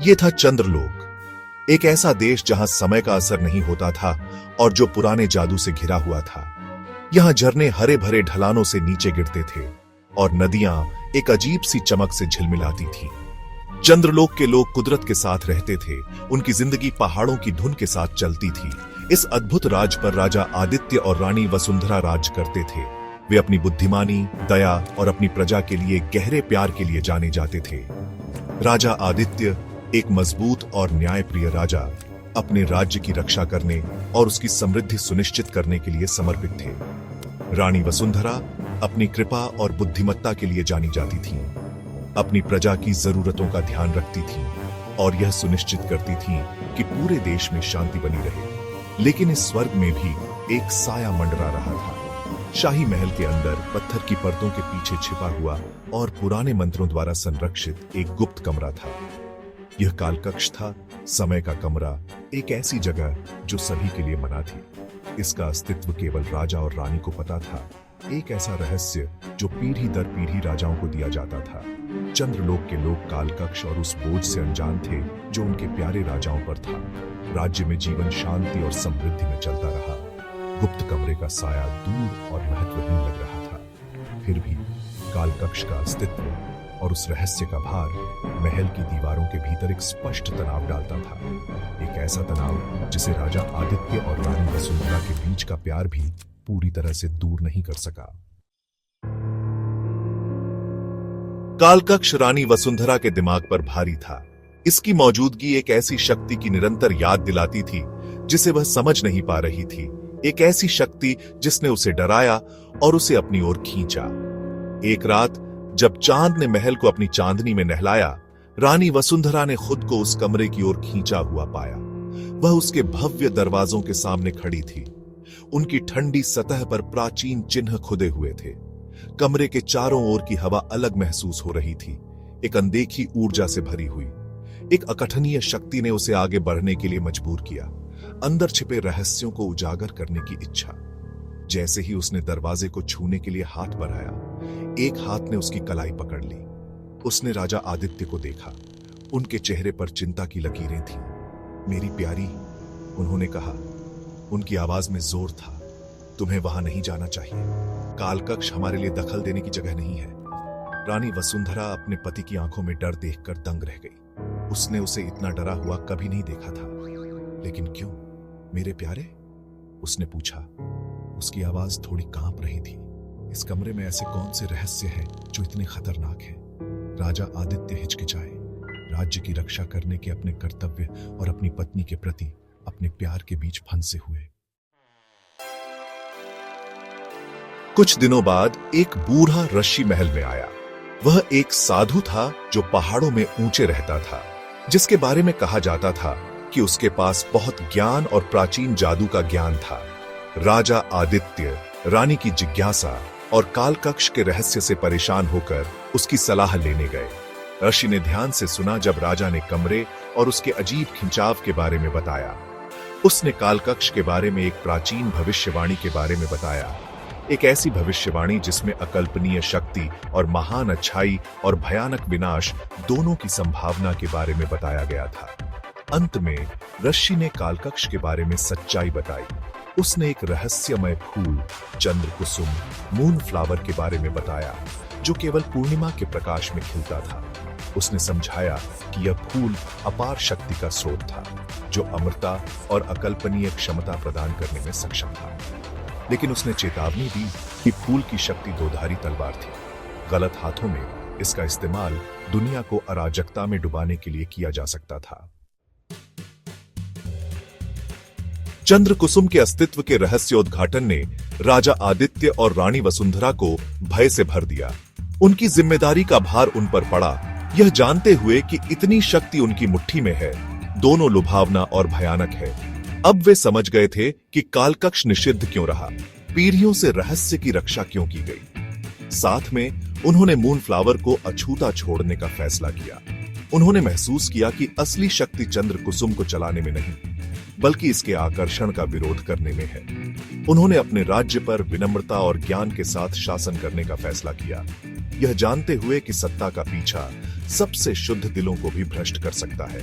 ये था चंद्रलोक, एक ऐसा देश जहां समय का असर नहीं होता था और जो पुराने जादू से घिरा हुआ था। यहां झरने हरे भरे ढलानों से नीचे गिरते थे और नदियां एक अजीब सी चमक से झिलमिलाती थीं। चंद्रलोक के लोग कुदरत के साथ रहते थे, उनकी जिंदगी पहाड़ों की धुन के साथ चलती थी। इस अद्भुत राज पर राजा आदित्य और रानी वसुंधरा राज करते थे। वे अपनी बुद्धिमानी, दया और अपनी प्रजा के लिए गहरे प्यार के लिए जाने जाते थे। राजा आदित्य एक मजबूत और न्यायप्रिय राजा, अपने राज्य की रक्षा करने और उसकी समृद्धि सुनिश्चित करने के लिए समर्पित थे। रानी वसुंधरा अपनी कृपा और बुद्धिमत्ता के लिए जानी जाती थी, अपनी प्रजा की जरूरतों का ध्यान रखती थी और यह सुनिश्चित करती थी कि पूरे देश में शांति बनी रहे। लेकिन इस स्वर्ग में भी एक साया मंडरा रहा था। शाही महल के अंदर पत्थर की परतों के पीछे छिपा हुआ और पुराने मंत्रों द्वारा संरक्षित एक गुप्त कमरा था। यह कालकक्ष था, समय का कमरा, एक ऐसी जगह जो सभी के लिए मना थी। इसका अस्तित्व केवल राजा और रानी को पता था, एक ऐसा रहस्य जो पीढ़ी दर पीढ़ी राजाओं को दिया जाता था। चंद्रलोक के लोग कालकक्ष और उस बोझ से अनजान थे जो उनके प्यारे राजाओं पर था। राज्य में जीवन शांति और समृद्धि में चलता रहा। गुप्त कमरे का साया दूर और महत्वहीन लग रहा था, फिर भी कालकक्ष का अस्तित्व और उस रहस्य का भार महल की दीवारों के भीतर एक स्पष्ट तनाव डालता था। एक ऐसा तनाव जिसे राजा आदित्य और रानी वसुंधरा के बीच का प्यार भी पूरी तरह से दूर नहीं कर सका। कालकक्ष रानी वसुंधरा के दिमाग पर भारी था। इसकी मौजूदगी एक ऐसी शक्ति की निरंतर याद दिलाती थी जिसे वह समझ नहीं पा रही थी। एक ऐसी शक्ति जिसने उसे डराया और उसे अपनी ओर खींचा। एक रात जब चांद ने महल को अपनी चांदनी में नहलाया, रानी वसुंधरा ने खुद को उस कमरे की ओर खींचा हुआ पाया। वह उसके भव्य दरवाजों के सामने खड़ी थी। उनकी ठंडी सतह पर प्राचीन चिन्ह खुदे हुए थे। कमरे के चारों ओर की हवा अलग महसूस हो रही थी, एक अनदेखी ऊर्जा से भरी हुई। एक अकथनीय शक्ति ने उसे आगे बढ़ने के लिए मजबूर किया, अंदर छिपे रहस्यों को उजागर करने की इच्छा। जैसे ही उसने दरवाजे को छूने के लिए हाथ बढ़ाया, एक हाथ ने उसकी कलाई पकड़ ली। उसने राजा आदित्य को देखा। उनके चेहरे पर चिंता की लकीरें थीं। मेरी प्यारी, उन्होंने कहा। उनकी आवाज में जोर था। तुम्हें वहां नहीं जाना चाहिए। कालकक्ष हमारे लिए दखल देने की जगह नहीं है। रानी वसुंधरा अपने पति की आंखों में डर देखकर दंग रह गई। उसने उसे इतना डरा हुआ कभी नहीं देखा था। लेकिन क्यों, मेरे प्यारे? उसने पूछा। उसकी आवाज थोड़ी कांप रही थी। इस कमरे में ऐसे कौन से रहस्य हैं जो इतने खतरनाक हैं? राजा आदित्य हिचकिचाए। राज्य की रक्षा करने के अपने कर्तव्य और अपनी पत्नी के प्रति अपने प्यार के बीच फंसे हुए। कुछ दिनों बाद एक बूढ़ा ऋषि महल में आया। वह एक साधु था जो पहाड़ों में ऊंचे रहता था, जिसके बारे में कहा जाता था कि उसके पास बहुत ज्ञान और प्राचीन जादू का ज्ञान था। राजा आदित्य रानी की जिज्ञासा और कालकक्ष के रहस्य से परेशान होकर उसकी सलाह लेने गए। ऋषि ने ध्यान से सुना जब राजा ने कमरे और उसके अजीब खिंचाव के बारे में बताया। उसने कालकक्ष के बारे में एक प्राचीन भविष्यवाणी के बारे में बताया, एक ऐसी भविष्यवाणी जिसमें अकल्पनीय शक्ति और महान अच्छाई और भयानक विनाश दोनों की संभावना के बारे में बताया गया था। अंत में ऋषि ने कालकक्ष के बारे में सच्चाई बताई। उसने एक रहस्यमय फूल, चंद्र कुसुम, मून फ्लावर के बारे में बताया, जो केवल पूर्णिमा के प्रकाश में खिलता था। उसने समझाया कि यह फूल अपार शक्ति का स्रोत था, जो अमरता और अकल्पनीय क्षमता प्रदान करने में सक्षम था। लेकिन उसने चेतावनी दी कि फूल की शक्ति दोधारी तलवार थी। गलत हाथों में इसका इस्तेमाल दुनिया को अराजकता में डुबाने के लिए किया जा सकता था। चंद्र कुसुम के अस्तित्व के रहस्योद्घाटन ने राजा आदित्य और रानी वसुंधरा को भय से भर दिया। उनकी जिम्मेदारी का भार उन पर पड़ा, यह जानते हुए कि इतनी शक्ति उनकी मुट्ठी में है, दोनों लुभावना और भयानक है। अब वे समझ गए थे कि कालकक्ष निषिद्ध क्यों रहा, पीढ़ियों से रहस्य की रक्षा क्यों की गई। साथ में उन्होंने मून फ्लावर को अछूता छोड़ने का फैसला किया। उन्होंने महसूस किया कि असली शक्ति चंद्र कुसुम को चलाने में नहीं, बल्कि इसके आकर्षण का विरोध करने में है। उन्होंने अपने राज्य पर विनम्रता और ज्ञान के साथ शासन करने का फैसला किया। यह जानते हुए कि सत्ता का पीछा सबसे शुद्ध दिलों को भी भ्रष्ट कर सकता है,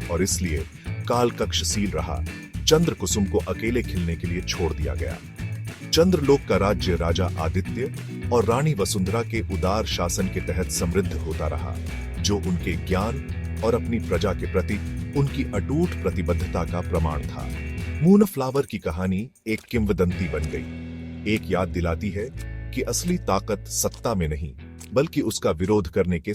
और इसलिए काल कक्षशील रहा। चंद्र कुसुम को अकेले खिलने के लिए छोड़ दिया गया। चंद्रलोक का राज्य राजा आदित्य और रानी वसुंधरा के उदार शासन के तहत समृद्ध होता रहा, जो उनके ज्ञान और अपनी प्रजा के प्रति उनकी अटूट प्रतिबद्धता का प्रमाण था। मूनफ्लावर की कहानी एक किंवदंती बन गई, एक याद दिलाती है कि असली ताकत सत्ता में नहीं, बल्कि उसका विरोध करने के